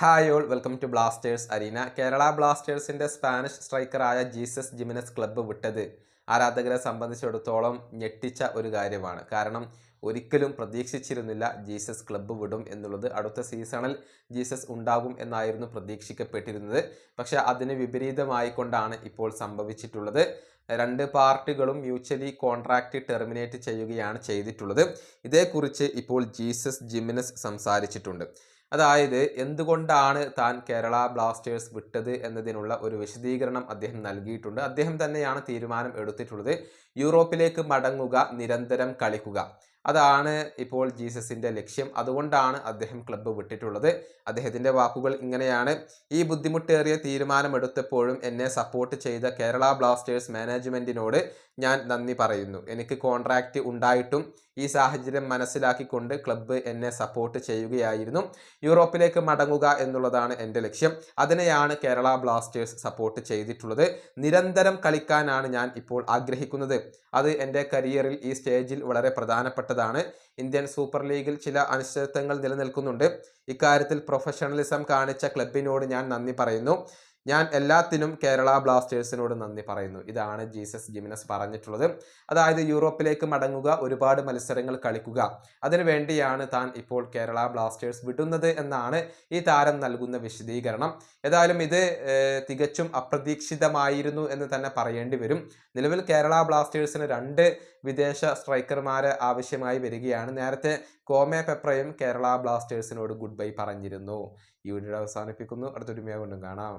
Hi all welcome to Blasters arena. Kerala ബ്ലാസ്റ്റേഴ്സിൻ്റെ Spanish സ്ട്രൈക്കറായ Jesus Jimenez club വിട്ടത് ആരാധകരെ സംബന്ധിച്ചിടത്തോളം ഞെട്ടിച്ച ഒരു കാര്യമാണ്. കാരണം ഒരിക്കലും പ്രതീക്ഷിച്ചിരുന്നില്ല ജീസസ് ക്ലബ്ബ് വിടും എന്നുള്ളത്. അടുത്ത സീസണിൽ ജീസസ് ഉണ്ടാകും എന്നായിരുന്നു പ്രതീക്ഷിക്കപ്പെട്ടിരുന്നത്. പക്ഷെ അതിന് വിപരീതമായിക്കൊണ്ടാണ് ഇപ്പോൾ സംഭവിച്ചിട്ടുള്ളത്. രണ്ട് പാർട്ടികളും മ്യൂച്വലി കോൺട്രാക്റ്റ് ടെർമിനേറ്റ് ചെയ്യുകയാണ് ചെയ്തിട്ടുള്ളത്. ഇതേക്കുറിച്ച് ഇപ്പോൾ ജീസസ് ജിമിനസ് സംസാരിച്ചിട്ടുണ്ട്. അതായത് എന്തുകൊണ്ടാണ് താൻ കേരള ബ്ലാസ്റ്റേഴ്സ് വിട്ടത് എന്നതിനുള്ള ഒരു വിശദീകരണം അദ്ദേഹം നൽകിയിട്ടുണ്ട്. അദ്ദേഹം തന്നെയാണ് തീരുമാനം എടുത്തിട്ടുള്ളത്. യൂറോപ്പിലേക്ക് മടങ്ങുക, നിരന്തരം കളിക്കുക, അതാണ് ഇപ്പോൾ ജീസസിൻ്റെ ലക്ഷ്യം. അതുകൊണ്ടാണ് അദ്ദേഹം ക്ലബ്ബ് വിട്ടിട്ടുള്ളത്. അദ്ദേഹത്തിൻ്റെ വാക്കുകൾ ഇങ്ങനെയാണ്: ഈ ബുദ്ധിമുട്ടേറിയ തീരുമാനമെടുത്തപ്പോഴും എന്നെ സപ്പോർട്ട് ചെയ്ത കേരള ബ്ലാസ്റ്റേഴ്സ് മാനേജ്മെൻറ്റിനോട് ഞാൻ നന്ദി പറയുന്നു. എനിക്ക് കോൺട്രാക്റ്റ് ഉണ്ടായിട്ടും ഈ സാഹചര്യം മനസ്സിലാക്കിക്കൊണ്ട് ക്ലബ്ബ് എന്നെ സപ്പോർട്ട് ചെയ്യുകയായിരുന്നു. യൂറോപ്പിലേക്ക് മടങ്ങുക എന്നുള്ളതാണ് എൻ്റെ ലക്ഷ്യം. അതിനെയാണ് കേരള ബ്ലാസ്റ്റേഴ്സ് സപ്പോർട്ട് ചെയ്തിട്ടുള്ളത്. നിരന്തരം കളിക്കാനാണ് ഞാൻ ഇപ്പോൾ ആഗ്രഹിക്കുന്നത്. അത് എൻ്റെ കരിയറിൽ ഈ സ്റ്റേജിൽ വളരെ പ്രധാനപ്പെട്ടതാണ്. ഇന്ത്യൻ സൂപ്പർ ലീഗിൽ ചില അനിശ്ചിതത്വങ്ങൾ നിലനിൽക്കുന്നുണ്ട്. ഇക്കാര്യത്തിൽ പ്രൊഫഷണലിസം കാണിച്ച ക്ലബിനോട് ഞാൻ നന്ദി പറയുന്നു. ഞാൻ എല്ലാത്തിനും കേരള ബ്ലാസ്റ്റേഴ്സിനോട് നന്ദി പറയുന്നു. ഇതാണ് ജീസസ് ജിമിനസ് പറഞ്ഞിട്ടുള്ളത്. അതായത് യൂറോപ്പിലേക്ക് മടങ്ങുക, ഒരുപാട് മത്സരങ്ങൾ കളിക്കുക, അതിനു വേണ്ടിയാണ് താൻ ഇപ്പോൾ കേരള ബ്ലാസ്റ്റേഴ്സ് വിടുന്നത് എന്നാണ് ഈ താരം നൽകുന്ന വിശദീകരണം. ഏതായാലും ഇത് തികച്ചും അപ്രതീക്ഷിതമായിരുന്നു എന്ന് തന്നെ പറയേണ്ടി വരും. നിലവിൽ കേരള ബ്ലാസ്റ്റേഴ്സിന് 2 വിദേശ സ്ട്രൈക്കർമാരെ ആവശ്യമായി വരികയാണ്. നേരത്തെ കോമെ പെപ്രയും കേരള ബ്ലാസ്റ്റേഴ്സിനോട് ഗുഡ് ബൈ പറഞ്ഞിരുന്നു. ഈ വീഡിയോ അവസാനിപ്പിക്കുന്നു. അടുത്തൊരു വീഡിയോ കൊണ്ടും കാണാം.